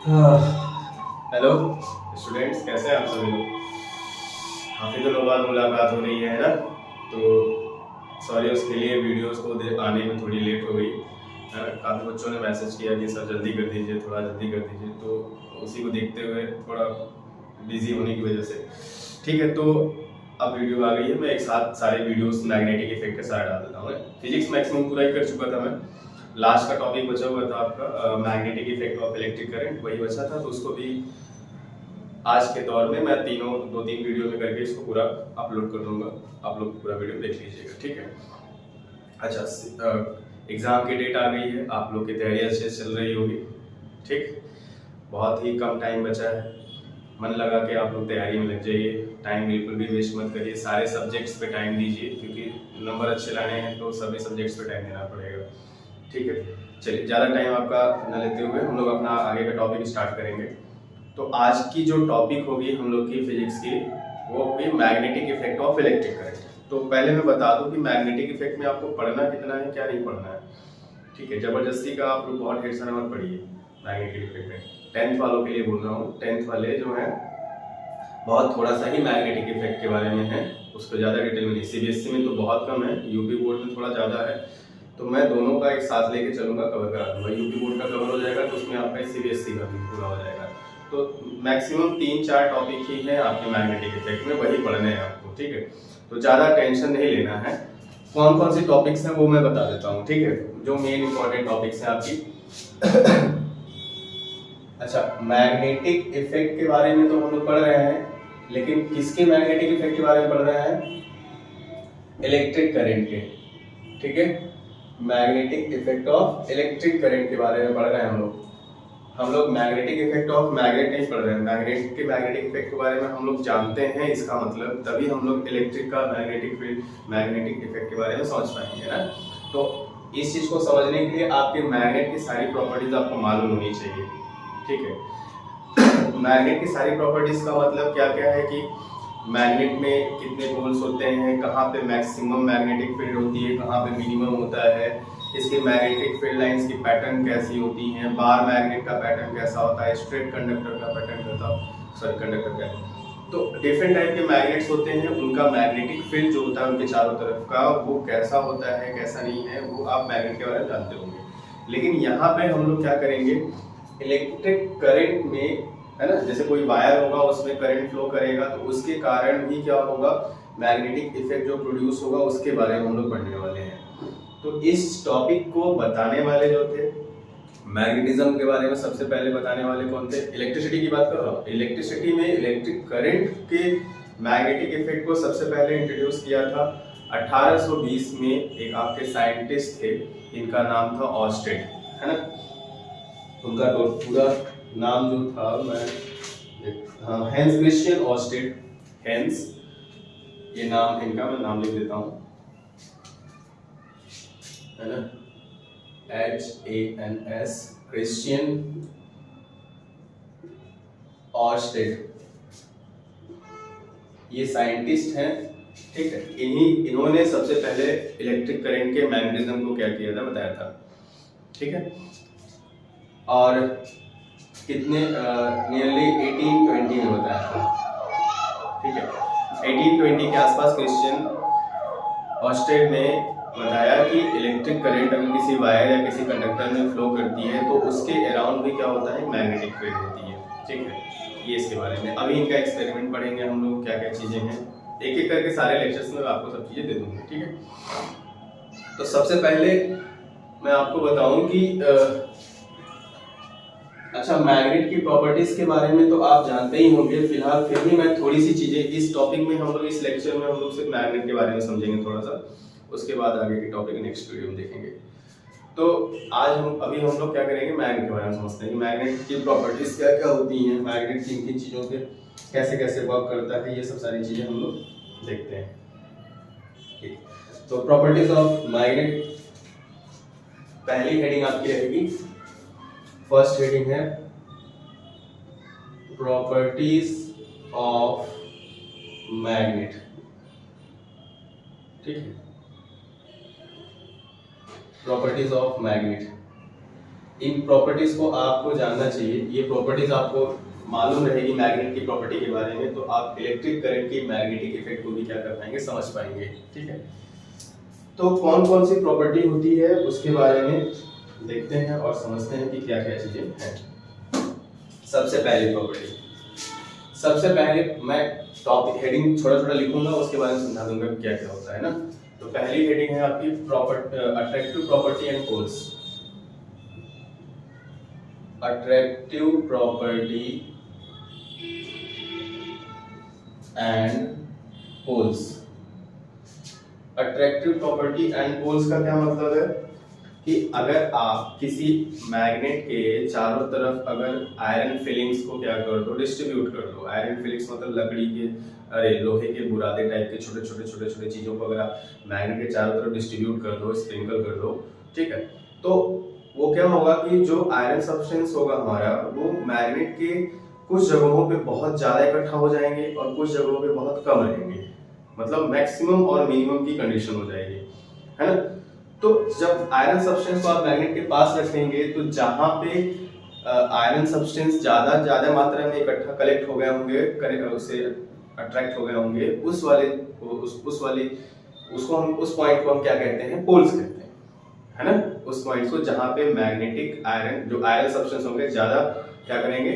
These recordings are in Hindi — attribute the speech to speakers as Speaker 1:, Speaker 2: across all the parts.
Speaker 1: हेलो स्टूडेंट्स, कैसे हैं आप सभी लोग। काफ़ी दिनों बाद मुलाकात हो रही है ना। तो सॉरी उसके लिए, वीडियोस को आने में थोड़ी लेट हो गई। काफ़ी बच्चों ने मैसेज किया कि सर जल्दी कर दीजिए, थोड़ा जल्दी कर दीजिए, तो उसी को देखते हुए थोड़ा बिजी होने की वजह से। ठीक है, तो अब वीडियो आ गई है। मैं एक साथ सारे वीडियोस मैग्नेटिक इफेक्ट के साथ डाल देता हूँ। फिजिक्स मैक्सिमम पूरा ही कर चुका था मैं। लास्ट का टॉपिक बचा हुआ था आपका magnetic effect of electric current, वही बचा था, तो उसको भी आज के दौर में मैं दो तीन वीडियो में करके इसको पूरा अपलोड कर दूंगा। आप लोग पूरा वीडियो देख लीजिएगा, ठीक है। अच्छा, एग्जाम की डेट आ गई है, आप लोग की तैयारी अच्छे से चल रही होगी। ठीक, बहुत ही कम टाइम बचा है। मन लगा के आप लोग तैयारी में लग जाइए, टाइम बिल्कुल भी वेस्ट मत करिए। सारे सब्जेक्ट्स पे टाइम दीजिए, क्योंकि नंबर अच्छे लाने हैं तो सभी सब्जेक्ट्स पे टाइम देना पड़ेगा। ठीक है, चलिए ज़्यादा टाइम आपका न लेते हुए हम लोग अपना आगे का टॉपिक स्टार्ट करेंगे। तो आज की जो टॉपिक होगी हम लोग की फिजिक्स की, वो होगी magnetic effect of electric current. तो पहले मैं बता दूं कि मैग्नेटिक इफेक्ट में आपको पढ़ना कितना है, क्या नहीं पढ़ना है। ठीक है, जबरदस्ती का आप लोग बहुत ढेर सारा मत पढ़िए मैग्नेटिक इफेक्ट में। 10th वालों के लिए बोल रहा हूँ, 10th वाले जो हैं बहुत थोड़ा सा ही मैग्नेटिक इफेक्ट के बारे में है, उसको ज़्यादा डिटेल में नहीं। सीबीएसई में तो बहुत कम है, यूपी बोर्ड में थोड़ा ज़्यादा है। तो मैं दोनों का एक साथ लेके चलूंगा, कवर करा दूंगा। यूपी बोर्ड का कवर हो जाएगा तो उसमें आपका सीबीएसई का भी पूरा हो जाएगा। तो मैक्सिमम 3-4 टॉपिक ही हैं आपके मैग्नेटिक इफेक्ट में, वही पढ़ने हैं आपको। ठीक है, तो ज़्यादा टेंशन नहीं लेना है। कौन कौन सी टॉपिक्स हैं वो मैं बता देता हूँ, ठीक है, जो मेन इंपॉर्टेंट टॉपिक्स हैं आपकी। अच्छा, मैग्नेटिक इफेक्ट के बारे में तो हम लोग पढ़ रहे हैं, लेकिन किसके मैग्नेटिक इफेक्ट के बारे में पढ़ रहे हैं? इलेक्ट्रिक करंट के। ठीक है, magnetic effect of electric current के बारे में पढ़ रहे हैं हम लोग मैग्नेटिक इफेक्ट ऑफ मैग्नेट नहीं पढ़ रहे हैं। मैग्नेट के मैग्नेटिक इफेक्ट के बारे में हम लोग जानते हैं, इसका मतलब तभी हम लोग इलेक्ट्रिक का मैग्नेटिक फील्ड मैग्नेटिक इफेक्ट के बारे में समझ पाएंगे ना। तो इस चीज को समझने के लिए आपके मैग्नेट की सारी प्रॉपर्टीज आपको मालूम होनी चाहिए। ठीक है, मैग्नेट की सारी प्रॉपर्टीज का मतलब क्या क्या है कि मैग्नेट में कितने पोल्स होते हैं, कहाँ पे मैक्सिमम मैग्नेटिक फील्ड होती है, कहाँ पे मिनिमम होता है, इसके मैग्नेटिक फील्ड लाइंस की पैटर्न कैसी होती हैं, बार मैग्नेट का पैटर्न कैसा होता है, स्ट्रेट कंडक्टर का पैटर्न कंडक्टर का। तो डिफरेंट टाइप के मैग्नेट्स होते हैं, उनका मैग्नेटिक फील्ड जो होता है उनके चारों तरफ का, वो कैसा होता है कैसा नहीं है, वो आप मैग्नेट के बारे में जानते होंगे। लेकिन यहाँ पे हम लोग क्या करेंगे, इलेक्ट्रिक करंट में, है ना, जैसे कोई वायर होगा उसमें करंट फ्लो करेगा तो उसके कारण भी क्या होगा, मैग्नेटिक इफेक्ट जो प्रोड्यूस होगा उसके बारे में हम लोग पढ़ने वाले हैं। तो इस टॉपिक को बताने वाले जो थे, मैग्नेटिज्म के बारे में सबसे पहले बताने वाले कौन थे? इलेक्ट्रिसिटी की बात कर रहा हूँ। इलेक्ट्रिसिटी में इलेक्ट्रिक करंट के मैग्नेटिक इफेक्ट को सबसे पहले इंट्रोड्यूस किया था 1820 में। एक आपके साइंटिस्ट थे, इनका नाम था ऑस्टेड, है ना। उनका तो पूरा नाम जो था, मैं हेंस क्रिश्चियन ऑस्टेड, हेंस, ये नाम इनका, मैं नाम लिख देता हूँ, है ना, HANS, क्रिश्चियन ऑस्टेड, ये साइंटिस्ट हैं। ठीक है, इन्होंने सबसे पहले इलेक्ट्रिक करंट के मैग्नेटिज्म को क्या किया था, बताया था। ठीक है, और कितने नियरली 1820 में बताया था। ठीक है, 1820 के आसपास क्रिश्चियन ऑस्टेड ने बताया कि इलेक्ट्रिक करंट अगर किसी वायर या किसी कंडक्टर में फ्लो करती है तो उसके अराउंड भी क्या होता है, मैग्नेटिक फील्ड होती है। ठीक है, ये इसके बारे में अभी इनका एक्सपेरिमेंट पढ़ेंगे हम लोग, क्या क्या चीजें हैं, एक एक करके सारे लेक्चर्स में आपको सब चीजें दे दूंगा। ठीक है, तो सबसे पहले मैं आपको बताऊं कि अच्छा, मैग्नेट की प्रॉपर्टीज के बारे में तो आप जानते ही होंगे, फिलहाल फिर भी मैं थोड़ी सी चीजें इस टॉपिक में, हम लोग इस लेक्चर में हम लोग सिर्फ मैग्नेट के बारे में समझेंगे थोड़ा सा, उसके बाद आगे के टॉपिक नेक्स्ट वीडियो में देखेंगे। तो आज अभी हम लोग क्या करेंगे, मैग्नेट के बारे में समझते हैं कि मैग्नेट की प्रॉपर्टीज क्या क्या होती हैं, मैग्नेट किन किन चीजों पे कैसे कैसे वर्क करता है, ये सब सारी चीजें हम लोग देखते हैं। ठीक, तो प्रॉपर्टीज ऑफ मैग्नेट, पहली हेडिंग आपकी रहेगी, फर्स्ट हेडिंग है प्रॉपर्टीज ऑफ मैग्नेट। ठीक है, properties of magnet, in properties को आपको जानना चाहिए। ये प्रॉपर्टीज आपको मालूम रहेगी मैग्नेट की प्रॉपर्टी के बारे में, तो आप इलेक्ट्रिक करंट की मैग्नेटिक इफेक्ट को भी क्या कर पाएंगे, समझ पाएंगे। ठीक है, तो कौन कौन सी प्रॉपर्टी होती है उसके बारे में देखते हैं और समझते हैं कि क्या क्या चीजें हैं। सबसे पहले मैं टॉपिक हेडिंग छोटा छोटा लिखूंगा, उसके बारे में समझा दूंगा क्या क्या होता है ना। तो पहली हेडिंग है आपकी attractive property and poles. Attractive property and poles. Attractive property and poles का क्या मतलब है कि अगर आप किसी मैग्नेट के चारों तरफ अगर आयरन फिलिंग्स को क्या कर दो, डिस्ट्रीब्यूट कर दो। आयरन फिलिंग्स मतलब लकड़ी के लोहे के बुरादे टाइप के छोटे छोटे चीजों को अगर आप मैग्नेट के चारों तरफ डिस्ट्रीब्यूट कर दो, स्प्रिंकल कर दो, ठीक है, तो वो क्या होगा कि जो आयरन सब्सटेंस होगा हमारा, वो मैग्नेट के कुछ जगहों पे बहुत ज्यादा इकट्ठा हो जाएंगे और कुछ जगहों पे बहुत कम रहेंगे, मतलब मैक्सिमम और मिनिमम की कंडीशन हो जाएगी, है ना। तो जब आयरन सब्सटेंस को आप मैग्नेट के पास रखेंगे तो जहां पे आयरन सब्सटेंस ज्यादा मात्रा में इकट्ठा कलेक्ट हो गए होंगे, उससे अट्रैक्ट हो गए होंगे, उस पॉइंट को हम क्या कहते हैं, पोल्स कहते हैं, है ना। उस पॉइंट को जहां पे मैग्नेटिक आयरन जो आयरन सब्सटेंस होंगे ज्यादा क्या करेंगे,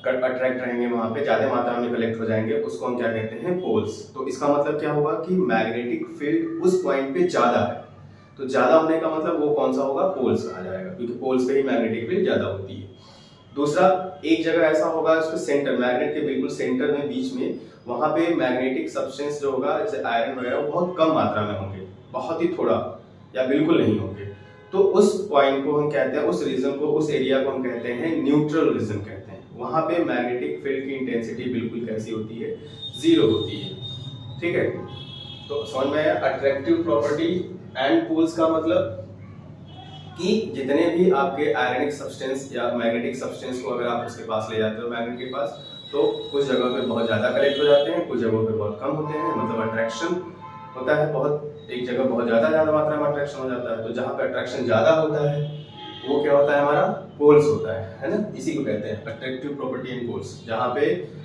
Speaker 1: अट्रैक्ट रहेंगे, वहां पे ज्यादा मात्रा में कलेक्ट हो जाएंगे, उसको हम क्या कहते हैं, पोल्स। तो इसका मतलब क्या होगा कि मैग्नेटिक फील्ड उस पॉइंट पे ज्यादा है, तो ज्यादा होने का मतलब वो कौन सा होगा, पोल्स कहा जाएगा, क्योंकि पोल्स पे ही मैग्नेटिक फील्ड ज्यादा होती है। दूसरा, एक जगह ऐसा होगा उसके सेंटर, मैग्नेट के बिल्कुल सेंटर में, बीच में, वहां पे मैग्नेटिक सब्सटेंस जो होगा जैसे आयरन वगैरह वो बहुत कम मात्रा में होंगे, बहुत ही थोड़ा या बिल्कुल नहीं होंगे। तो उस पॉइंट को हम कहते हैं, उस रीजन को, उस एरिया को हम कहते हैं न्यूट्रल रीजन कहते हैं। वहां पे मैग्नेटिक फील्ड की इंटेंसिटी बिल्कुल कैसी होती है, 0 होती है। ठीक है, तो समझ में आया। अट्रैक्टिव प्रॉपर्टी एंड पोल्स का मतलब कि जितने भी आपके आयरनिक सब्सटेंस या मैग्नेटिक सब्सटेंस को अगर आप उसके पास ले जाते हो मैग्नेट के पास, तो कुछ जगहों पे बहुत ज्यादा कलेक्ट हो जाते हैं, कुछ जगहों पे बहुत कम होते हैं, मतलब अट्रैक्शन होता है बहुत, एक जगह बहुत ज्यादा मात्रा में अट्रैक्शन हो जाता है। तो जहाँ पे अट्रैक्शन ज्यादा होता है वो क्या होता है, हमारा पोल्स होता है ना। इसी को कहते हैं अट्रैक्टिव प्रॉपर्टी एंड पोल्स। जहाँ पे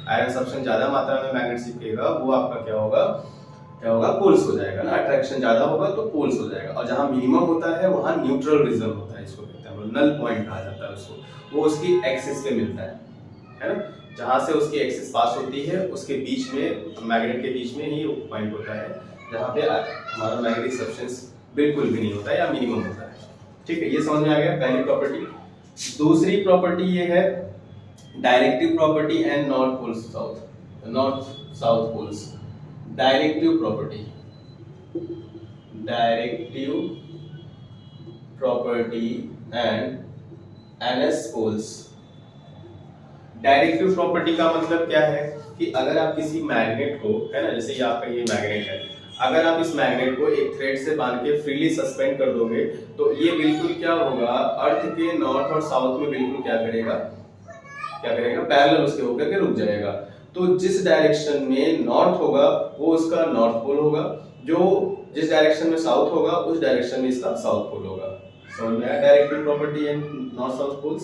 Speaker 1: आयरन सब्सटेंस ज्यादा मात्रा में मैग्नेट चिपकेगा वो आपका क्या होगा, पोल्स हो जाएगा ना। अट्रैक्शन ज्यादा होगा तो पोल्स हो जाएगा। और जहां मिनिमम होता है वहां न्यूट्रल रीजन होता है, इसको कहते हैं नल पॉइंट कहा जाता है उसको, वो उसकी एक्सिस पे मिलता है ना। जहां से उसकी एक्सिस पास होती है उसके बीच में, मैग्नेट के बीच में ही पॉइंट होता है जहां पे हमारा मैग्नेटिक सब्सटेंस बिल्कुल भी नहीं होता है या मिनिमम होता है। ठीक है, ये समझ में आ गया पहली प्रॉपर्टी। दूसरी प्रॉपर्टी ये है directive property and north south poles. Directive property and NS poles. Directive property का मतलब क्या है कि अगर आप किसी मैग्नेट को, है ना, जैसे ये आपका ये मैग्नेट है, अगर आप इस मैग्नेट को एक थ्रेड से बांध के फ्रीली सस्पेंड कर दोगे तो ये बिल्कुल क्या होगा, अर्थ के नॉर्थ और साउथ में बिल्कुल क्या करेगा, पैरेलल उसके होकर के रुक जाएगा। तो जिस डायरेक्शन में नॉर्थ होगा वो उसका नॉर्थ पोल होगा, जो जिस डायरेक्शन में साउथ होगा उस डायरेक्शन में इसका साउथ पोल होगा। समझ में आया directive property and north south poles.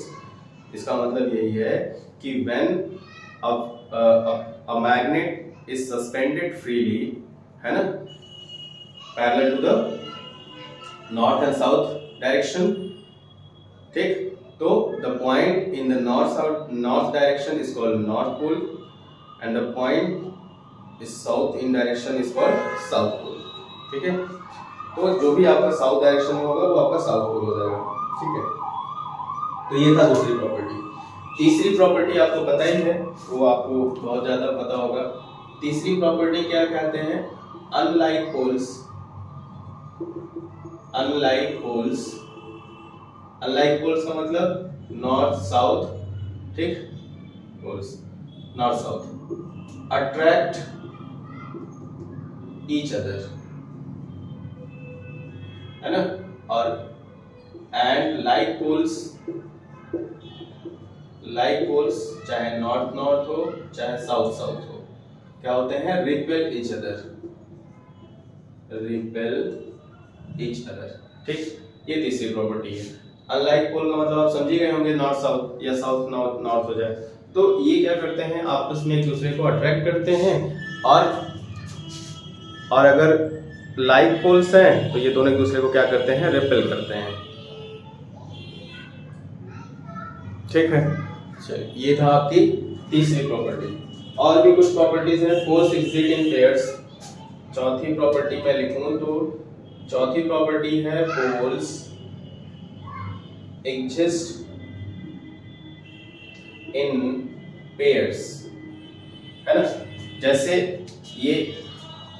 Speaker 1: इसका मतलब यही है कि when a magnet is suspended freely, है ना, parallel to the north and south direction, ठीक, तो the point in the north direction is called north pole and the point is south in direction is called south pole। ठीक है, तो जो भी आपका साउथ डायरेक्शन में होगा वो आपका साउथ पोल हो जाएगा। ठीक है, तो ये था दूसरी प्रॉपर्टी। तीसरी प्रॉपर्टी आपको पता ही है, वो आपको बहुत ज्यादा पता होगा। तीसरी प्रॉपर्टी क्या कहते हैं, अनलाइक पोल्स। अनलाइक पोल्स का मतलब नॉर्थ साउथ, ठीक, poles north south attract each other, है ना। और एंड लाइक पोल्स चाहे नॉर्थ हो चाहे साउथ हो, क्या होते हैं, रिपेल ईच अदर। ठीक, ये तीसरी प्रॉपर्टी है। अनलाइक पोल का मतलब आप समझ गए होंगे, नॉर्थ साउथ या साउथ नॉर्थ हो जाए। तो ये क्या करते हैं, आपस में एक दूसरे को अट्रैक्ट करते हैं, और अगर लाइक पोल्स हैं तो ये दोनों एक दूसरे को क्या करते हैं, रिपेल करते हैं। ठीक है, चलिए ये था आपकी तीसरी प्रॉपर्टी। और भी कुछ प्रॉपर्टीज हैं। Poles exist in pairs. चौथी प्रॉपर्टी मैं लिखूं तो चौथी प्रॉपर्टी है पोल्स एग्जिस्ट इन पेयर्स, है ना। जैसे ये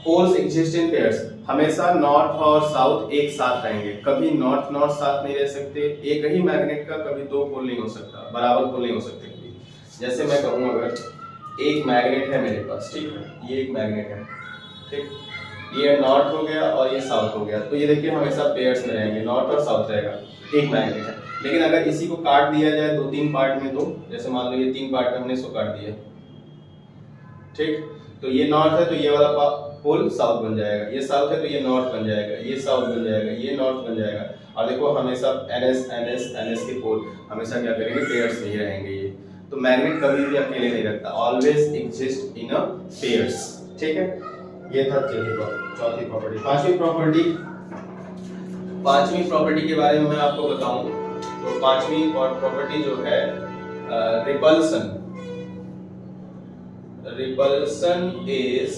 Speaker 1: पोल्स एग्जिस्ट इन पेयर्स, हमेशा नॉर्थ और साउथ एक साथ रहेंगे, कभी नॉर्थ नॉर्थ साथ नहीं रह सकते। एक ही मैग्नेट का कभी दो पोल नहीं हो सकता, बराबर पोल नहीं हो सकते कभी। जैसे मैं कहूँ अगर एक मैग्नेट है मेरे पास, ठीक है, ये एक मैग्नेट है, ठीक, ये नॉर्थ हो गया और ये साउथ हो गया, तो ये देखिए हमेशा पेयर्स में रहेंगे, नॉर्थ और साउथ रहेगा, एक मैग्नेट है। लेकिन अगर इसी को काट दिया जाए दो तीन पार्ट में, तो जैसे मान लो ये तीन पार्ट में हमने इसको काट दिया, ठीक, तो ये नॉर्थ है तो ये वाला पोल साउथ बन जाएगा, ये साउथ है तो ये नॉर्थ बन जाएगा, ये साउथ बन जाएगा, ये नॉर्थ बन जाएगा। और देखो हमेशा NS के पोल हमेशा क्या करेंगे, पेयर्स में ही रहेंगे ये। तो मैग्नेट कभी भी अकेले नहीं रहता, always exist in a pairs. ठीक है, ये था चौथी प्रॉपर्टी। पांचवी प्रॉपर्टी के बारे में मैं आपको बताऊं तो पांचवी प्रॉपर्टी जो है repulsion. Repulsion is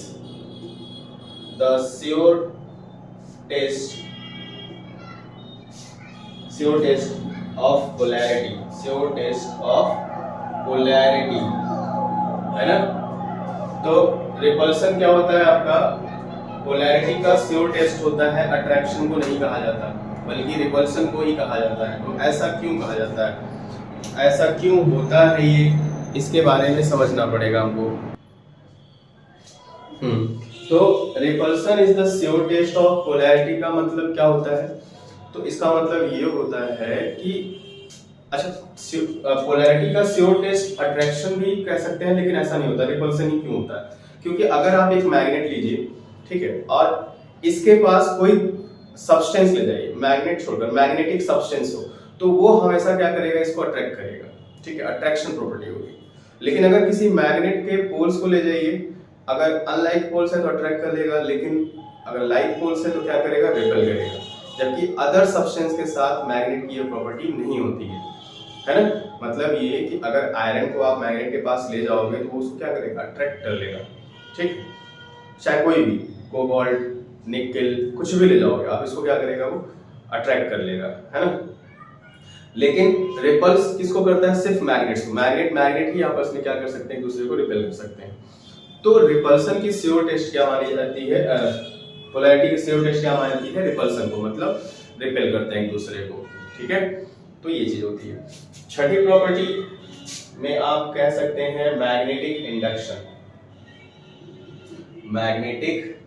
Speaker 1: the sure test of polarity, है ना। तो रिपल्सन क्या होता है आपका, पोलैरिटी का श्योर टेस्ट होता है, अट्रैक्शन को नहीं कहा जाता बल्कि रिपल्सन को ही कहा जाता है। तो ऐसा क्यों कहा जाता है, ऐसा क्यों होता है, ये इसके बारे में समझना पड़ेगा हमको। तो repulsion is the sure test of polarity का मतलब क्या होता है, तो इसका मतलब ये होता है कि अच्छा पोलैरिटी का श्योर टेस्ट अट्रैक्शन भी कह सकते हैं, लेकिन ऐसा नहीं होता। रिपल्सन ही क्यों होता है, क्योंकि अगर आप एक मैग्नेट लीजिए, ठीक है, और इसके पास कोई सब्सटेंस ले जाइए, मैग्नेट छोड़कर मैग्नेटिक सब्सटेंस हो, तो वो हमेशा क्या करेगा, इसको अट्रैक्ट करेगा, ठीक है, अट्रैक्शन प्रॉपर्टी होगी। लेकिन अगर किसी मैग्नेट के पोल्स को ले जाइए, अगर अनलाइक पोल्स है तो अट्रैक्ट कर लेगा, लेकिन अगर लाइक पोल्स है तो क्या करेगा, रिपेल करेगा। जबकि अदर सब्सटेंस के साथ मैग्नेट की ये प्रॉपर्टी नहीं होती है ना। मतलब ये कि अगर आयरन को आप मैग्नेट के पास ले जाओगे तो वो उसको क्या करेगा, अट्रैक्ट कर लेगा, ठीक, चाहे कोई भी कोबाल्ट, निकेल, कुछ भी ले जाओगे आप, इसको क्या करेगा, वो अट्रैक्ट कर लेगा, है ना। लेकिन रिपल्स किसको करता है, सिर्फ मैग्नेट्स को। मैग्नेट ही आपस में क्या कर सकते हैं, एक दूसरे को रिपेल कर सकते हैं। तो रिपल्सन की श्योर टेस्ट क्या मानी जाती है, पोलैरिटी की श्योर टेस्ट क्या मानी जाती है, रिपल्सन को, मतलब रिपेल करते हैं एक दूसरे को, ठीक है। तो ये चीज होती है। छठी प्रॉपर्टी में आप कह सकते हैं मैग्नेटिक इंडक्शन। मैग्नेटिक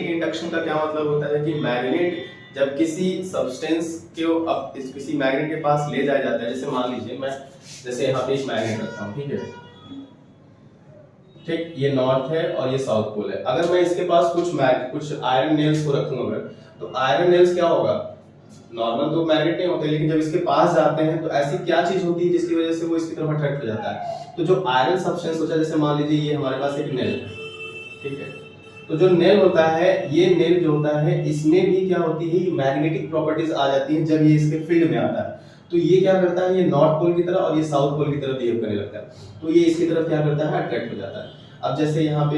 Speaker 1: इंडक्शन का क्या मतलब होता है कि मैग्नेट जब किसी सब्सटेंस को अब किसी मैग्नेट के पास ले जाया जाता है, जैसे मान लीजिए मैं जैसे यहाँ पे एक मैग्नेट रखता हूँ, ठीक है, ठीक, ये नॉर्थ है और ये साउथ पोल है। अगर मैं इसके पास कुछ आयरन नेल्स को रखूं अगर, तो आयरन नेल्स क्या होगा, नॉर्मल तो मैग्नेट नहीं होते, लेकिन जब इसके पास जाते हैं तो ऐसी क्या चीज होती है जिसकी वजह से वो इसकी तरफ अट्रैक्ट हो जाता है। तो जो आयरन सब्सटेंस होता है, जैसे मान लीजिए ये हमारे पास एक नेल है, ठीक है, तो जो नेल होता है, ये नेल जो होता है, इसमें भी क्या होती है, मैग्नेटिक प्रॉपर्टीज आ जाती है जब ये इसके फील्ड में आता है। तो ये क्या करता है, ये नॉर्थ पोल की तरफ और ये साउथ पोल की तरफ बिहेव करने लगता है, तो ये इसकी तरफ क्या करता है, अट्रैक्ट हो जाता है। अब जैसे यहाँ पे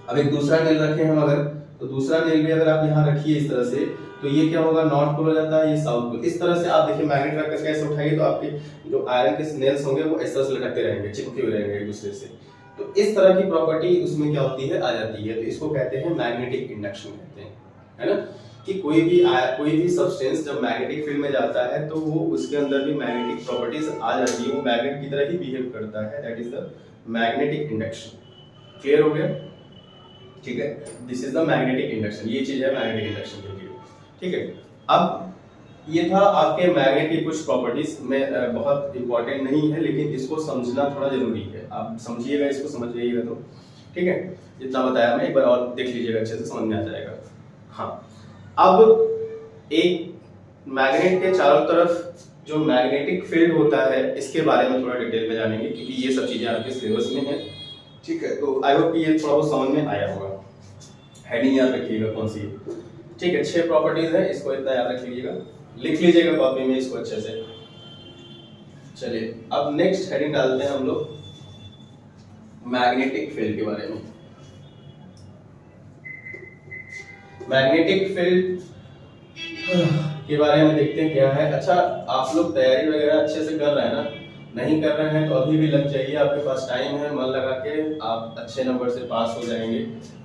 Speaker 1: अब एक दूसरा नेल रखे हम अगर, तो दूसरा नेल भी अगर आप यहाँ रखिए इस तरह से, तो ये क्या होगा, नॉर्थ पोल हो जाता है, ये साउथ पोल। इस तरह से आप देखिए मैग्नेट रख करके ऐसे उठाइए तो आपके जो आयरन के नेल्स होंगे वो इस तरह से लटकते रहेंगे, चिपके हुए रहेंगे एक दूसरे से। तो इस तरह की प्रॉपर्टी उसमें क्या होती है, आ जाती है। तो इसको कहते हैं मैग्नेटिक इंडक्शन कहते हैं, है ना, कि कोई भी सब्सटेंस जब मैग्नेटिक फील्ड में जाता है तो वो उसके अंदर भी मैग्नेटिक प्रॉपर्टीज आ जाती है, वो मैग्नेट की तरह ही बिहेव करता है। That is the magnetic induction. Clear हो गया, ठीक है, this is the magnetic induction, ये चीज है मैग्नेटिक इंडक्शन के लिए, ठीक है। अब ये था आपके मैग्नेट की कुछ प्रॉपर्टीज में, बहुत इंपॉर्टेंट नहीं है लेकिन इसको समझना थोड़ा जरूरी है। आप समझिएगा, इसको समझ जाइएगा तो ठीक है। जितना बताया मैं एक बार और देख लीजिएगा, अच्छे से समझ में आ जाएगा। हाँ, अब एक मैग्नेट के चारों तरफ जो मैग्नेटिक फील्ड होता है इसके बारे में थोड़ा डिटेल में जानेंगे, क्योंकि ये सब चीजें आपके सिलेबस में है। ठीक है, तो आई होप कि ये थोड़ा बहुत समझ में आया होगा। हेडिंग याद रखिएगा कौन सी है। ठीक है, 6 प्रॉपर्टीज है, इसको इतना याद रख लीजिएगा, लिख लीजिएगा कॉपी में इसको अच्छे से। चलिए अब नेक्स्ट हेडिंग डालते हैं हम लोग मैग्नेटिक फील्ड के बारे में। मैग्नेटिक फील्ड के बारे में देखते हैं क्या है। अच्छा, आप लोग तैयारी वगैरह अच्छे से कर रहे हैं ना? नहीं कर रहे हैं तो अभी भी लग जाइए, आपके पास टाइम है, मन लगा के आप अच्छे नंबर से पास हो जाएंगे।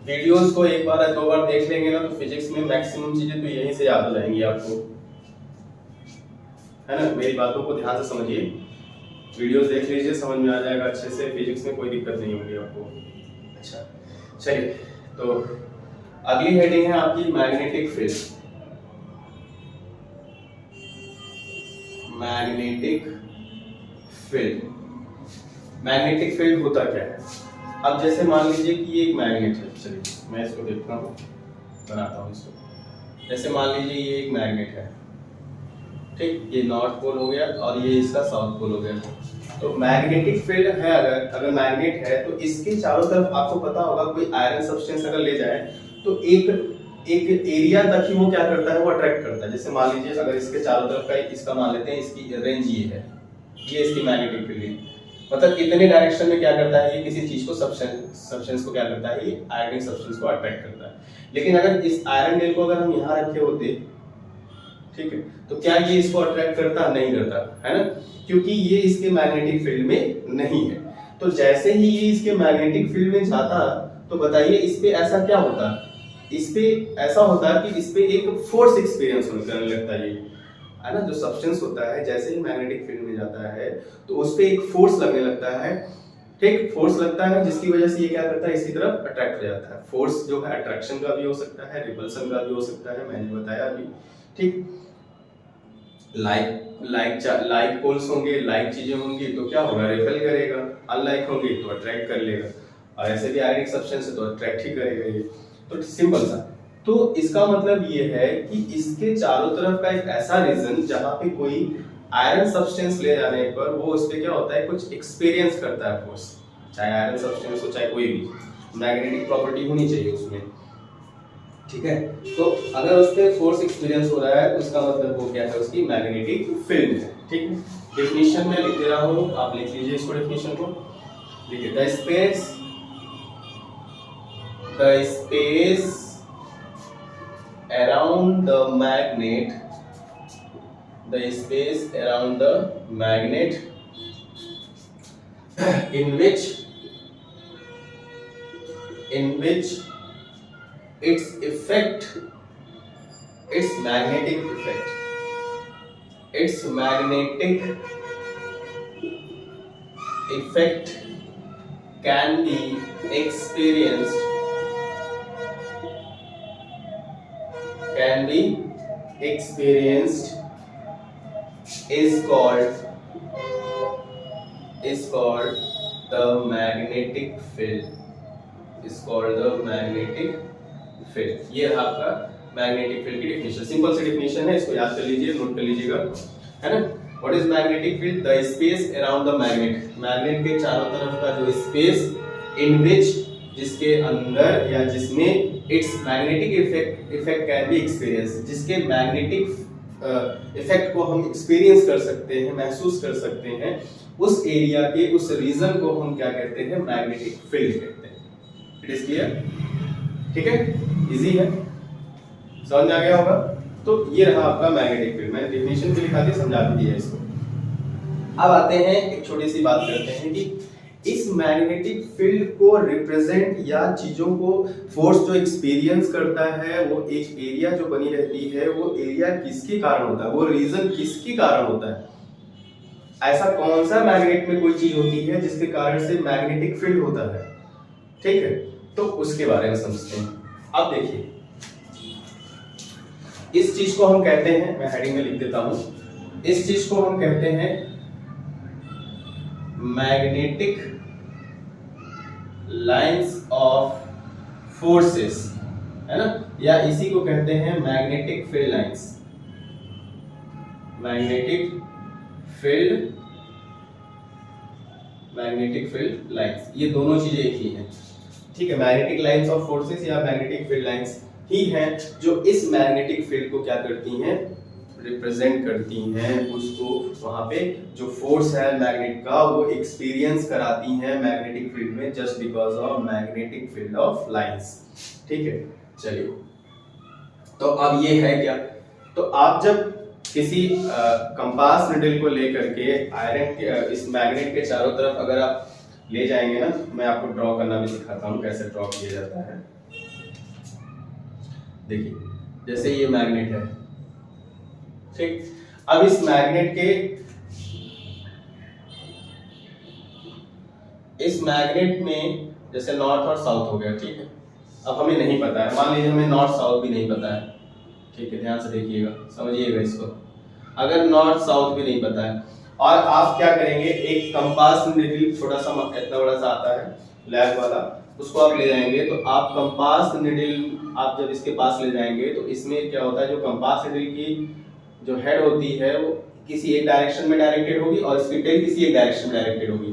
Speaker 1: वीडियोस को एक बार या 2 बार देख लेंगे ना तो फिजिक्स में मैक्सिमम चीजें तो यहीं से याद हो जाएंगी आपको, है ना? मेरी बातों को ध्यान से समझिए, वीडियोस देख लीजिए, समझ में आ जाएगा अच्छे से, फिजिक्स में कोई दिक्कत नहीं होगी आपको। अच्छा चलिए, तो अगली हेडिंग है आपकी magnetic field. Magnetic field, magnetic field होता क्या है? अब जैसे मान लीजिए कि ये एक मैग्नेट है, चलिए मैं इसको देखता हूँ, बनाता हूँ इसको। जैसे मान लीजिए ये एक मैग्नेट है, ठीक, ये नॉर्थ पोल हो गया और ये इसका साउथ पोल हो गया। तो मैग्नेटिक फील्ड है, अगर मैग्नेट है तो इसके चारों तरफ आपको पता होगा कोई आयरन सब्सटेंस अगर ले जाए तो एक एरिया तक ही वो क्या करता है, वो अट्रैक्ट करता है। जैसे मान लीजिए अगर इसके चारों तरफ का इसका मान लेते हैं, इसकी रेंज ये है, ये इसकी मैग्नेटिक फील्ड है, मतलब इतने डायरेक्शन में क्या करता है, ये किसी चीज को सब्सटेंस को क्या करता है, ये आयरन सब्सटेंस को अट्रैक्ट करता है। लेकिन अगर इस आयरन नेल को अगर हम यहाँ रखे होते, ठीक है, तो क्या ये इसको अट्रैक्ट करता? नहीं करता, है ना, क्योंकि ये इसके मैग्नेटिक फील्ड में नहीं है। तो जैसे ही ये इसके मैग्नेटिक फील्ड में जाता तो बताइए इस पे ऐसा क्या होता? इस पे ऐसा होता है कि इस पे एक फोर्स एक्सपीरियंस करने लगता है ना, जो सब्सटेंस होता है जैसे ही मैग्नेटिक फील्ड में जाता है तो उस पे एक फोर्स लगने लगता है, ठीक, फोर्स लगता है जिसकी वजह से ये क्या करता है, इसकी तरफ अट्रैक्ट हो जाता है। फोर्स जो है अट्रैक्शन का भी हो सकता है, रिपल्सन का भी हो सकता है, मैंने बताया अभी, ठीक। लाइक पोल्स होंगे, लाइक चीजें होंगी तो क्या होगा, रिपेल करेगा, अनलाइक होंगी तो अट्रैक्ट कर लेगा, और ऐसे भी आयनिक सब्सटेंस है तो अट्रैक्ट ही करेगा ये, तो सिंपल सा। तो इसका मतलब ये है कि इसके चारों तरफ का एक ऐसा रीजन जहां पे कोई आयरन सब्सटेंस ले जाने पर वो उस पे क्या होता है, कुछ एक्सपीरियंस करता है फोर्स, चाहे आयरन सब्सटेंस हो चाहे कोई भी, मैग्नेटिक प्रॉपर्टी होनी चाहिए उसमें, ठीक है। तो अगर उस पे फोर्स एक्सपीरियंस हो रहा है तो उसका मतलब वो क्या है, उसकी मैग्नेटिक फील्ड है, ठीक है। डेफिनेशन में लिख दे रहा हूं, आप लिख लीजिए इसको, डेफिनेशन को देखिए, the space around the magnet, the space around the magnet in which its magnetic effect can be experienced is called the magnetic field, ये रहा आपका मैग्नेटिक फील्ड की डेफिनेशन। सिंपल सी डेफिनेशन है, इसको याद कर लीजिए, नोट कर लीजिएगा, है ना। What is magnetic field? The space around the magnet, magnet के चारों तरफ का जो स्पेस, इन विच, जिसके अंदर या जिसमें it's magnetic effect can be experience, जिसके मैग्नेटिक इफेक्ट को हम एक्सपीरियंस कर सकते हैं, महसूस कर सकते हैं, उस एरिया के उस रीजन को हम क्या कहते हैं, मैग्नेटिक फील्ड कहते हैं। इट इज क्लियर, ठीक है, इजी है, समझ में आ गया होगा। तो ये रहा आपका मैग्नेटिक फील्ड, मैंने डेफिनेशन भी लिखा दी, समझा भी दिया इसको। अब आते हैं, एक छोटी सी बात करते हैं कि इस मैग्नेटिक फील्ड को रिप्रेजेंट या चीजों को फोर्स जो एक्सपीरियंस करता है, वो एक एरिया जो बनी रहती है, वो एरिया किसके कारण होता है, वो रीजन किसके कारण होता है। ऐसा कौन सा मैग्नेट में कोई चीज होती है जिसके कारण से मैग्नेटिक फील्ड होता है, ठीक है, तो उसके बारे में समझते हैं। अब देखिए, इस चीज को हम कहते हैं, मैं हेडिंग में लिख देता हूं, इस चीज को हम कहते हैं मैग्नेटिक लाइंस ऑफ फोर्सेस, है ना, या इसी को कहते हैं magnetic field lines. Magnetic field lines, ये दोनों चीजें एक ही हैं, ठीक है। मैग्नेटिक लाइंस ऑफ फोर्सेस या मैग्नेटिक फील्ड लाइंस ही हैं जो इस मैग्नेटिक फील्ड को क्या करती हैं, रिप्रेजेंट करती हैं, उसको वहां पे जो फोर्स है मैग्नेट का वो एक्सपीरियंस कराती हैं मैग्नेटिक फील्ड में, just because of magnetic field of lines, ठीक है। चलिए, तो अब ये है क्या, तो आप जब किसी कंपास निडल को लेकर के आयरन के इस मैग्नेट के चारों तरफ अगर आप ले जाएंगे ना, मैं आपको ड्रॉ करना भी सिखाता हूँ कैसे ड्रॉ किया जाता है। देखिए, जैसे ये मैग्नेट है, ठीक। अब इस मैग्नेट में जैसे नॉर्थ और साउथ हो गया, ठीक है। अब हमें नहीं पता है, मान लीजिए हमें नॉर्थ साउथ भी नहीं पता है, ठीक है, ध्यान से देखिएगा, समझिएगा इसको। अगर नॉर्थ साउथ भी नहीं पता है और आप क्या करेंगे, एक कंपास निडल छोटा सा इतना बड़ा सा आता है लैब वाला, उसको आप ले जाएंगे, तो आप कंपास निडल आप जब इसके पास ले जाएंगे तो इसमें क्या होता है, जो कंपास निडल की जो हेड होती है वो किसी एक डायरेक्शन में डायरेक्टेड होगी और इसकी टेल किसी एक डायरेक्शन में डायरेक्टेड होगी।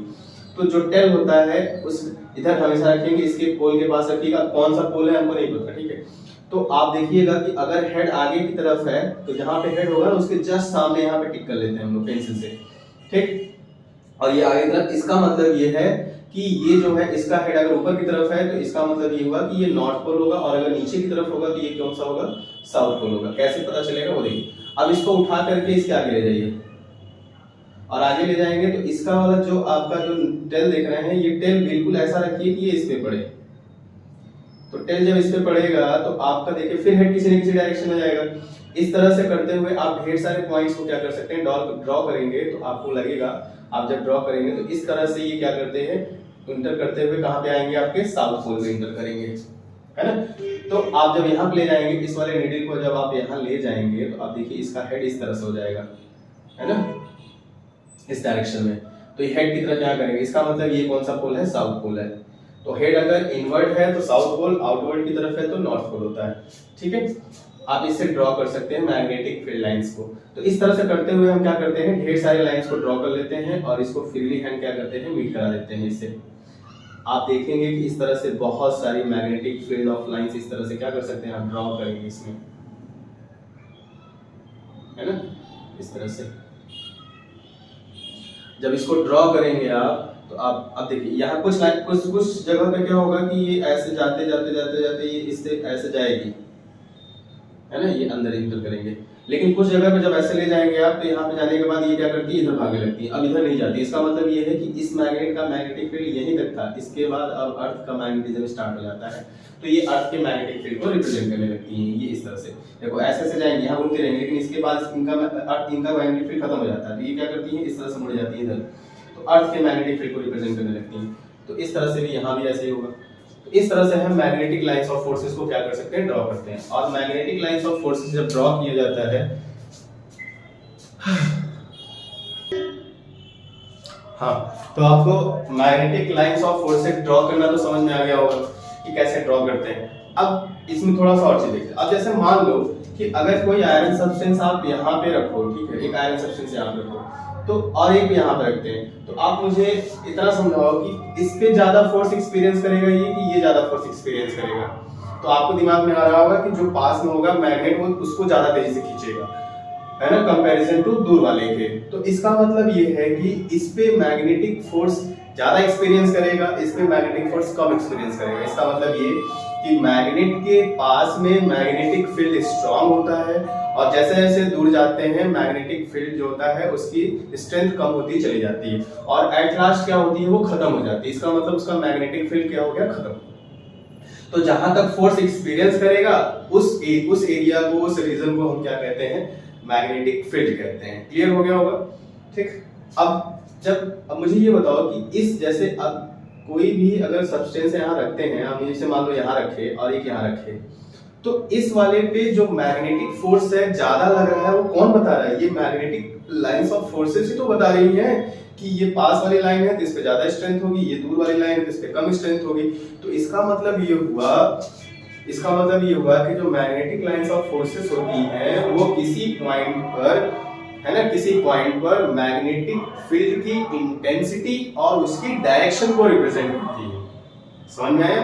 Speaker 1: तो जो टेल होता है उस इधर हमेशा रखेंगे, इसके पोल के पास रखिएगा, कौन सा पोल है हमको नहीं पता, ठीक है। तो आप देखिएगा कि अगर हेड आगे की तरफ है तो जहां पे हेड होगा उसके जस्ट सामने यहाँ पे टिक कर लेते हैं हम लोग पेंसिल से, ठीक। और ये आगे तरफ, इसका मतलब ये है कि ये जो है इसका हेड अगर ऊपर की तरफ है तो इसका मतलब ये हुआ कि ये नॉर्थ पोल होगा, और अगर नीचे की तरफ होगा तो ये कौन सा होगा, साउथ पोल होगा। कैसे पता चलेगा वो देखिए। अब इसको उठा करके इसके आगे ले जाइए और आगे ले जाएंगे तो इसका वाला जो आपका जो टेल देख रहे हैं, ये टेल बिल्कुल ऐसा रखिए कि ये इस पे पड़े। तो टेल जब इस पे पड़ेगा तो आपका देखिए फिर हेड किसी न किसी डायरेक्शन में जाएगा। इस तरह से करते हुए आप ढेर सारे पॉइंट्स को क्या कर सकते हैं, ड्रॉ करेंगे तो आपको लगेगा, आप जब ड्रॉ करेंगे तो इस तरह से ये क्या करते हैं, इंटर करते हुए कहां पे आएंगे, आपके साउथ पोल में इंटर करेंगे, है ना। तो आप जब यहाँ पे ले जाएंगे इस वाले नीडल को, जब आप यहाँ ले जाएंगे तो आप देखिए इसका हेड इस तरह से हो जाएगा, है ना, इस डायरेक्शन में। तो ये हेड की तरफ यहाँ करेंगे, इसका मतलब ये कौन सा पोल है, साउथ पोल है। तो हेड अगर इनवर्ड है तो साउथ पोल, आउटवर्ड की तरफ है तो नॉर्थ पोल होता है, ठीक है। आप इससे ड्रॉ कर सकते हैं मैग्नेटिक फील्ड लाइंस को। तो इस तरह से करते हुए हम क्या करते हैं, ढेर सारे लाइंस को ड्रॉ कर लेते हैं और इसको फ्रीली हैंड क्या करते हैं, मीट करा देते हैं इससे। आप देखेंगे कि इस तरह से बहुत सारी मैग्नेटिक फील्ड ऑफ लाइंस इस तरह से क्या कर सकते हैं, आप ड्रॉ करेंगे इसमें, है ना, इस तरह से। जब इसको ड्रॉ करेंगे आप तो आप अब देखिए यहाँ कुछ जगह पे क्या होगा कि ये ऐसे जाते ये इससे ऐसे जाएगी, है ना, ये अंदर इंटर करेंगे। लेकिन कुछ जगह पे जब ऐसे ले जाएंगे आप तो यहाँ पे जाने के बाद ये क्या करती है, इधर भागने लगती है, अब इधर नहीं जाती। इसका मतलब ये है कि इस मैग्नेट का मैग्नेटिक फील्ड यहीं तक था, इसके बाद अब अर्थ का मैग्नेटिज्म स्टार्ट हो जाता है, तो ये अर्थ के मैग्नेटिक फील्ड को रिप्रेजेंट करने लगती हैं। ये इस तरह से देखो ऐसे जाएंगे, यहाँ घूमते रहेंगे, लेकिन इसके बाद इनका मैग्नेटिक फील्ड खत्म हो जाता है, तो ये क्या करती है, इस तरह से मुड़ जाती है इधर, तो अर्थ के मैग्नेटिक फील्ड को रिप्रेजेंट करने लगती हैं। तो इस तरह से भी यहाँ भी ऐसे ही होगा। तो इस तरह से हम मैग्नेटिक लाइंस ऑफ फोर्सेस को क्या कर सकते हैं, ड्रॉ करते हैं। और मैग्नेटिक लाइंस ऑफ फोर्सेस जब ड्रॉ किया जाता है, हाँ, तो आपको magnetic lines of forces draw करना तो समझ में आ गया होगा कि कैसे ड्रॉ करते हैं। अब इसमें थोड़ा सा और चीज देखते हैं। अब जैसे मान लो कि अगर कोई आयरन सब्सटेंस आप यहाँ पे रखो, ठीक है, एक आयरन सब्सटेंस यहाँ पे रखो, तो और एक यहाँ पे रखते हैं, तो आप मुझे इतना समझाओ कि इस पे ज्यादा फोर्स एक्सपीरियंस करेगा ये, कि ये ज्यादा फोर्स एक्सपीरियंस करेगा। तो आपको दिमाग में आ रहा होगा कि जो पास में होगा मैग्नेट वो उसको ज्यादा तेजी से खींचेगा, है ना, कंपैरिजन टू दूर वाले के। तो इसका मतलब ये है कि इस पे मैग्नेटिक फोर्स ज्यादा एक्सपीरियंस करेगा, इस पे मैग्नेटिक फोर्स कम एक्सपीरियंस करेगा। इसका मतलब ये कि मैग्नेट के पास में मैग्नेटिक फील्ड स्ट्रांग होता है और जैसे जैसे दूर जाते हैं मैग्नेटिक फील्ड जो होता है उसकी स्ट्रेंथ कम होती चली जाती है और एट लास्ट क्या होती है, वो खत्म हो जाती है। इसका मतलब उसका मैग्नेटिक फील्ड क्या हो गया, खत्म। तो जहां तक फोर्स एक्सपीरियंस करेगा उस एरिया को, उस रीजन को हम क्या कहते हैं, मैग्नेटिक फील्ड कहते हैं। क्लियर हो गया होगा, ठीक। अब मुझे ये बताओ कि इस जैसे अब कोई भी अगर सब्सटेंस यहाँ रखते हैं, हम जैसे मान लो यहाँ रखे और एक यहाँ रखे, तो इस वाले पे जो मैग्नेटिक फोर्स है ज्यादा लग रहा है, वो कौन बता रहा है, ये मैग्नेटिक लाइंस ऑफ फोर्सेस ही तो बता रही हैं कि ये पास वाली लाइन है तो इस पे ज्यादा स्ट्रेंथ होगी, ये दूर वाली लाइन है तो इस पे कम स्ट्रेंथ होगी। तो इसका मतलब ये हुआ कि जो मैग्नेटिक लाइंस ऑफ फोर्सेस होती हैं वो किसी पॉइंट पर है ना, किसी पॉइंट पर मैग्नेटिक फील्ड की इंटेंसिटी और उसकी डायरेक्शन को रिप्रेजेंट करती है। समझ में आया?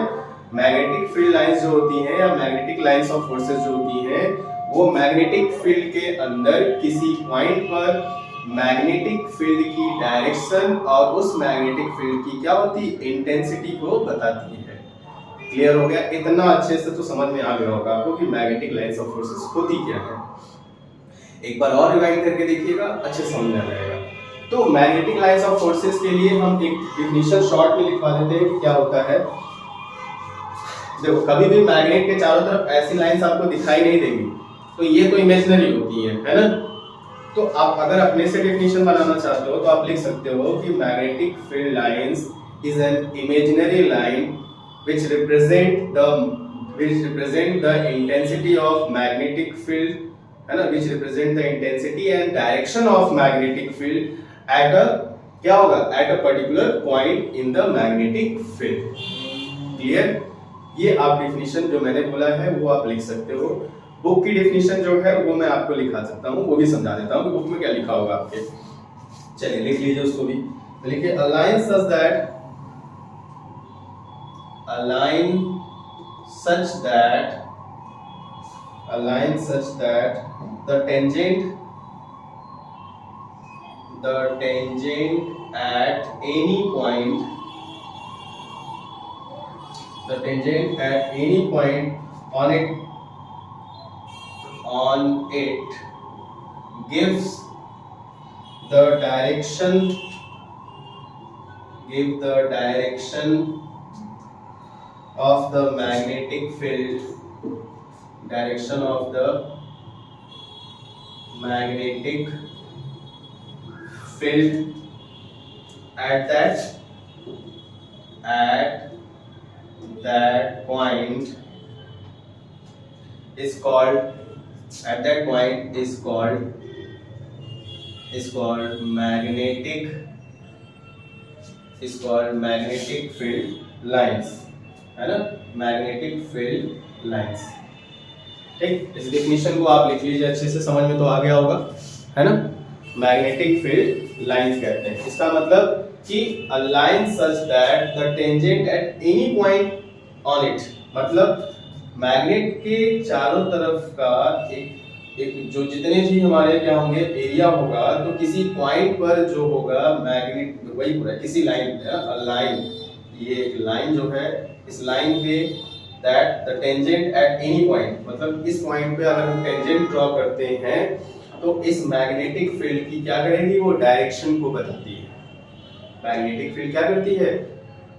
Speaker 1: मैग्नेटिक फील्ड लाइंस जो होती हैं या मैग्नेटिक लाइंस ऑफ फोर्सेस जो होती हैं, वो मैग्नेटिक फील्ड के अंदर किसी पॉइंट पर मैग्नेटिक फील्ड की डायरेक्शन और उस मैग्नेटिक फील्ड की क्या होती है, इंटेंसिटी को बताती है। क्लियर हो गया? इतना अच्छे से तो समझ में आ गया होगा आपको कि मैग्नेटिक लाइंस ऑफ फोर्सेस होती क्या है। एक बार और रिवाइंड करके देखिएगा, अच्छे समझ में आ जाएगा। तो मैग्नेटिक लाइंस ऑफ फोर्सेस के लिए हम एक डेफिनेशन शॉर्ट में लिखवा देते हैं कि क्या होता है। देखो, कभी भी मैग्नेट के चारों तरफ ऐसी लाइंस आपको दिखाई नहीं देंगी, तो ये तो इमेजिनरी होती है ना। तो आप अगर अपने से डेफिनेशन बनाना चाहते हो तो आप लिख सकते हो कि magnetic field lines is an imaginary line which represent the intensity of magnetic field, है ना, which represent the intensity and direction of magnetic field at a क्या होगा, at a particular point in the magnetic field। Clear? ये आप डेफिनेशन जो मैंने बोला है वो आप लिख सकते हो। बुक की डेफिनेशन जो है वो मैं आपको लिखा सकता हूँ, वो भी समझा देता हूँ कि बुक में क्या लिखा होगा आपके। चलिए लिख लीजिए उसको भी। लिखिए a line such that a line such that the tangent at any point on it gives the direction of the magnetic field, at that point is called magnetic field lines, है ना, मैग्नेटिक फील्ड लाइंस। ठीक, इस डेफिनेशन को आप लिख लीजिए, अच्छे से समझ में तो आ गया होगा, है ना। मैग्नेटिक फील्ड लाइंस कहते हैं, इसका मतलब कि a line such that the tangent at any point on it, मतलब मैग्नेट के चारों तरफ का एक जो जितने भी हमारे क्या होंगे एरिया होगा, तो किसी पॉइंट पर जो होगा मैग्नेट वही पूरा किसी लाइन, ये एक लाइन जो है, इस लाइन पे that the tangent at any point, मतलब इस पॉइंट पे अगर हम टेंजेंट ड्रॉ करते हैं तो इस मैग्नेटिक फील्ड की क्या करेगी, वो डायरेक्शन को बताती है। मैग्नेटिक फील्ड क्या करती है,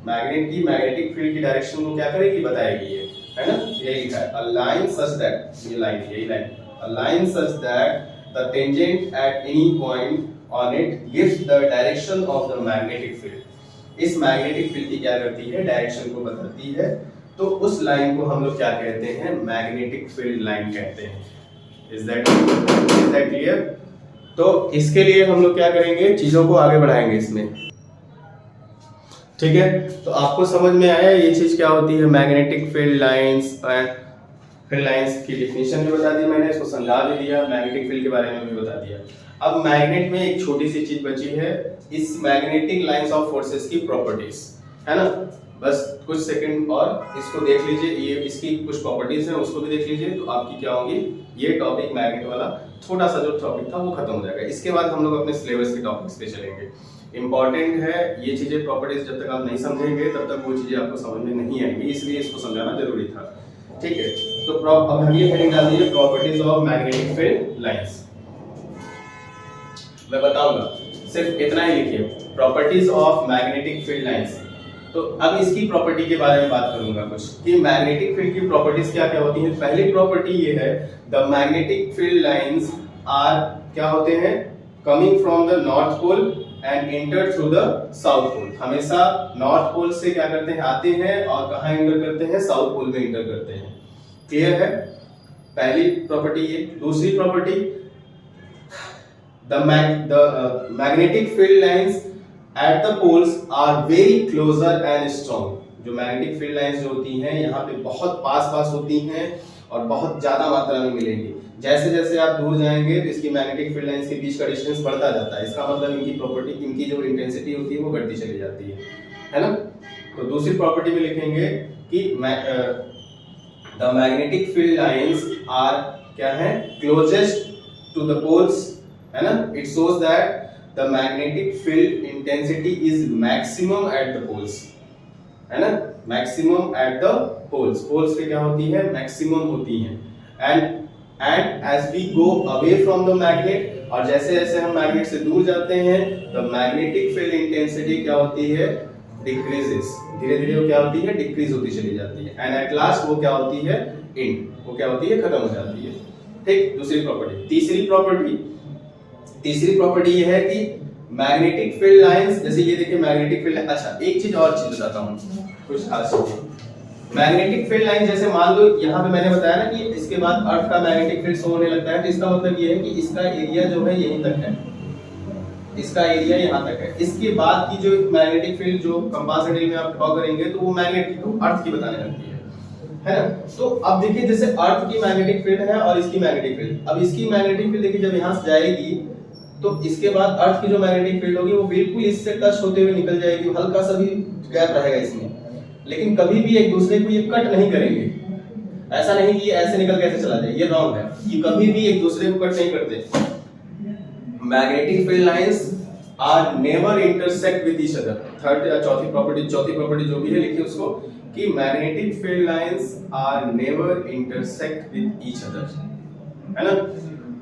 Speaker 1: मैग्नेटिक फील्ड की डायरेक्शन को क्या करेगी, बताएगी ये, है ना। यही लिखा है अ लाइन सच दैट, ये लाइन यही line, a line such that the tangent at any point on it gives the direction of the magnetic field. इस मैग्नेटिक फील्ड की क्या करती है, डायरेक्शन को बताती है। तो उस लाइन को हम लोग क्या कहते हैं, मैग्नेटिक फील्ड लाइन कहते हैं। Is that clear? तो इसके लिए हम लोग क्या करेंगे, चीजों को आगे बढ़ाएंगे इसमें। ठीक है, तो आपको समझ में आया ये चीज क्या होती है, magnetic field lines. Field lines की डेफिनेशन भी बता दी मैंने, इसको समझा भी दिया, मैग्नेटिक फील्ड के बारे में भी बता दिया। अब मैग्नेट में एक छोटी सी चीज बची है, इस मैग्नेटिक लाइंस ऑफ फोर्सेस की प्रॉपर्टीज, है ना। बस कुछ सेकंड और इसको देख लीजिए, ये इसकी कुछ प्रॉपर्टीज हैं, उसको भी देख लीजिए, तो आपकी क्या होगी, ये टॉपिक मैग्नेट वाला छोटा सा जो टॉपिक था वो खत्म हो जाएगा। इसके बाद हम लोग अपने सिलेबस के टॉपिक्स पे चलेंगे। इंपॉर्टेंट है ये चीजें, प्रॉपर्टीज जब तक आप नहीं समझेंगे तब तक वो चीजें आपको समझ में नहीं आएंगी, इसलिए इसको समझाना जरूरी था। ठीक है, तो अब हम ये हेडिंग डाल दीजिए, properties of magnetic field lines. मैं बताऊंगा, सिर्फ इतना ही लिखिए, properties of magnetic field lines. तो अब इसकी प्रॉपर्टी के बारे में बात करूंगा कुछ, कि मैग्नेटिक फील्ड की प्रॉपर्टीज क्या क्या होती हैं। पहली प्रॉपर्टी ये है, the magnetic field lines are क्या होते हैं, coming from the north pole and enter through the south pole. हमेशा नॉर्थ पोल से क्या करते हैं, आते हैं और कहाँ एंटर करते हैं, साउथ पोल में एंटर करते हैं। क्लियर है? पहली प्रॉपर्टी ये। दूसरी property, the magnetic field lines at the poles are very closer and strong. जो मैग्नेटिक फील्ड लाइंस जो होती हैं यहाँ पे बहुत पास होती हैं और बहुत ज्यादा मात्रा में मिलेंगी। जैसे जैसे आप दूर जाएंगे तो इसकी मैग्नेटिक फील्ड लाइंस के बीच का डिस्टेंस बढ़ता जाता है, इसका मतलब इनकी प्रॉपर्टी, इनकी जो इंटेंसिटी होती है वो बढ़ती चली जाती है ना। तो दूसरी प्रॉपर्टी में लिखेंगे कि the magnetic field lines are क्या है, क्लोजेस्ट टू द पोल्स, है ना। It shows that the magnetic field intensity is maximum at the poles, है ना, maximum at the poles. Poles पे क्या होती है, मैक्सिमम होती है। And as we go away from the magnet, और जैसे जैसे हम मैग्नेट से दूर जाते हैं द मैग्नेटिक फील्ड इंटेंसिटी क्या होती है, डिक्रीजेस, धीरे धीरे वो क्या होती है, डिक्रीज होती चली जाती है। एंड एट लास्ट वो क्या होती है, एंड, वो क्या होती है, खत्म हो जाती है। ठीक, दूसरी प्रॉपर्टी। तीसरी प्रॉपर्टी ये है कि मैग्नेटिक फील्ड लाइंस, जैसे ये देखिए मैग्नेटिक फील्ड, अच्छा एक चीज और चीज बताता हूँ कुछ खास चीजें। मैग्नेटिक फील्ड लाइन, जैसे मान लो यहाँ पे मैंने बताया ना कि इसके बाद अर्थ का मैग्नेटिक फील्ड शो होने लगता है, तो इसका मतलब ये है कि इसका एरिया जो है यहीं तक है, इसका एरिया यहाँ तक है। इसके बाद की जो मैग्नेटिक फील्ड जो कंपास नीडल में आप ड्रॉ करेंगे तो वो मैग्नेट की, तो अर्थ की बताने लगती है ना। तो अब देखिए जैसे अर्थ की मैग्नेटिक फील्ड है और इसकी मैग्नेटिक फील्ड, अब इसकी मैग्नेटिक फील्ड देखिए जब यहाँ से जाएगी तो इसके बाद अर्थ की जो मैग्नेटिक फील्ड होगी वो बिल्कुल इससे टच होते हुए निकल जाएगी, हल्का सा भी गैप रहेगा इसमें, लेकिन कभी भी एक दूसरे को ये कट नहीं करेंगे। ऐसा नहीं कि ऐसे निकल कैसे चला जाए, ये रॉन्ग है, ये कभी भी एक दूसरे को कट नहीं करते। Magnetic field lines are never intersect with each other. Third या चौथी प्रॉपर्टी जो भी है लिखिए उसको, कि magnetic field lines are never intersect with each other, है ना।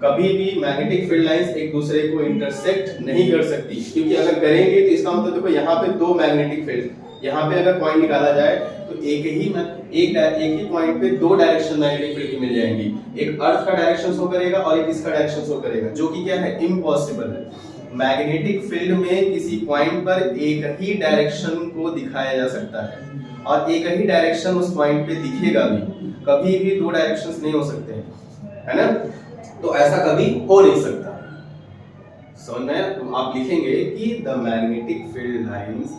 Speaker 1: कभी भी मैग्नेटिक फील्ड लाइंस एक दूसरे को इंटरसेक्ट नहीं कर सकती, क्योंकि अगर करेंगे तो इसका मतलब देखो यहाँ पे दो मैग्नेटिक फील्ड, यहाँ पे अगर पॉइंट निकाला जाए तो एक ही पॉइंट पे दो डायरेक्शन मैग्नेटिक फील्ड की मिल जाएंगी, एक अर्थ का डायरेक्शन शो करेगा और एक इसका डायरेक्शन शो करेगा, जो कि क्या है, इम्पॉसिबल है। मैग्नेटिक फील्ड में किसी पॉइंट पर एक ही डायरेक्शन को दिखाया जा सकता है और एक ही डायरेक्शन उस पॉइंट पे दिखेगा भी, कभी भी दो डायरेक्शंस नहीं हो सकते हैं, है ना। तो ऐसा कभी हो नहीं सकता, समझ में आया। तो आप लिखेंगे कि the magnetic field lines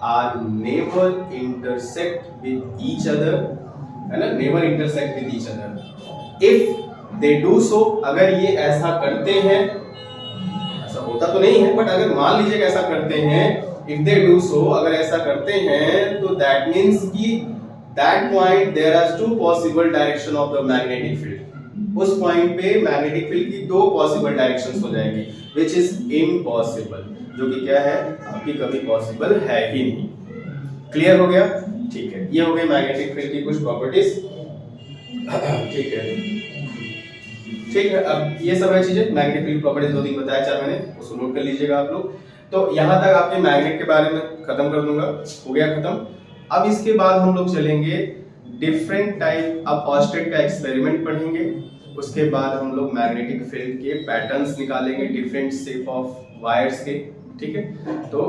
Speaker 1: are never intersect with each other, है ना, never intersect with each other. If they do so, अगर ये ऐसा करते हैं, ऐसा होता तो नहीं है बट अगर मान लीजिए ऐसा करते हैं, इफ दे डू सो, अगर ऐसा करते हैं तो दैट मींस कि that point there are two possible direction of the magnetic field. उस पॉइंट पे मैग्नेटिक फील्ड की दो पॉसिबल डायरेक्शंस हो जाएंगी, व्हिच इज इम्पॉसिबल, जो कि क्या है, आपकी कभी पॉसिबल है ही नहीं। क्लियर हो गया, ठीक है। ये हो गई मैग्नेटिक फील्ड की कुछ प्रॉपर्टीज, ठीक है। अब ये सब है चीजें, मैग्नेटिक फील्ड प्रॉपर्टीज दो तीन बताया चार मैंने, उसको नोट कर लीजिएगा आप लोग। तो यहाँ तक आपके मैग्नेट के बारे में खत्म कर दूंगा, हो गया खत्म। अब इसके बाद हम लोग चलेंगे डिफरेंट टाइप, अब ऑस्टेड का एक्सपेरिमेंट पढ़ेंगे, उसके बाद हम लोग मैग्नेटिक फील्ड के पैटर्न्स निकालेंगे डिफरेंट शेप ऑफ वायर्स के, ठीक है। तो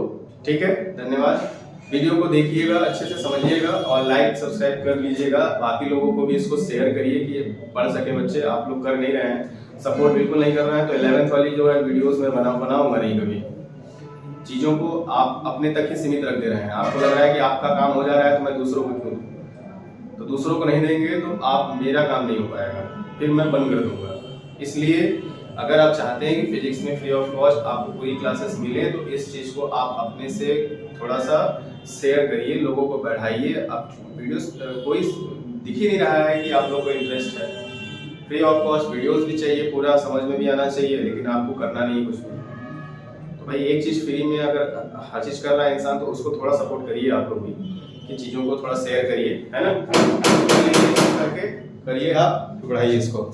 Speaker 1: ठीक है, धन्यवाद। वीडियो को देखिएगा, अच्छे से समझिएगा और लाइक सब्सक्राइब कर लीजिएगा। बाकी लोगों को भी इसको शेयर करिए कि पढ़ सके बच्चे। आप लोग कर नहीं रहे हैं, सपोर्ट बिल्कुल नहीं कर रहे हैं, तो 11th वाली जो है वीडियोस में बनाऊंगा नहीं कभी। चीज़ों को आप अपने तक ही सीमित रख दे रहे हैं। आपको लग रहा है कि आपका काम हो जा रहा है तो मैं दूसरों को क्यों, तो दूसरों को नहीं देंगे तो आप, मेरा काम नहीं हो पाएगा, फिर मैं बंद कर दूंगा। इसलिए अगर आप चाहते हैं कि फिजिक्स में फ्री ऑफ कॉस्ट आपको पूरी क्लासेस मिले, तो इस चीज़ को आप अपने से थोड़ा सा शेयर करिए, लोगों को बढ़ाइए। अब वीडियोस कोई दिख ही नहीं रहा है कि आप लोगों को इंटरेस्ट है। फ्री ऑफ कॉस्ट वीडियोस भी चाहिए, पूरा समझ में भी आना चाहिए, लेकिन आपको करना नहीं कुछ भी। तो भाई एक चीज़ फ्री में अगर हर चीज़ कर रहा है इंसान, तो उसको थोड़ा सपोर्ट करिए आप लोग भी, कि चीज़ों को थोड़ा शेयर करिए, है ना, करके करिए, आप बढ़ाइए इसको।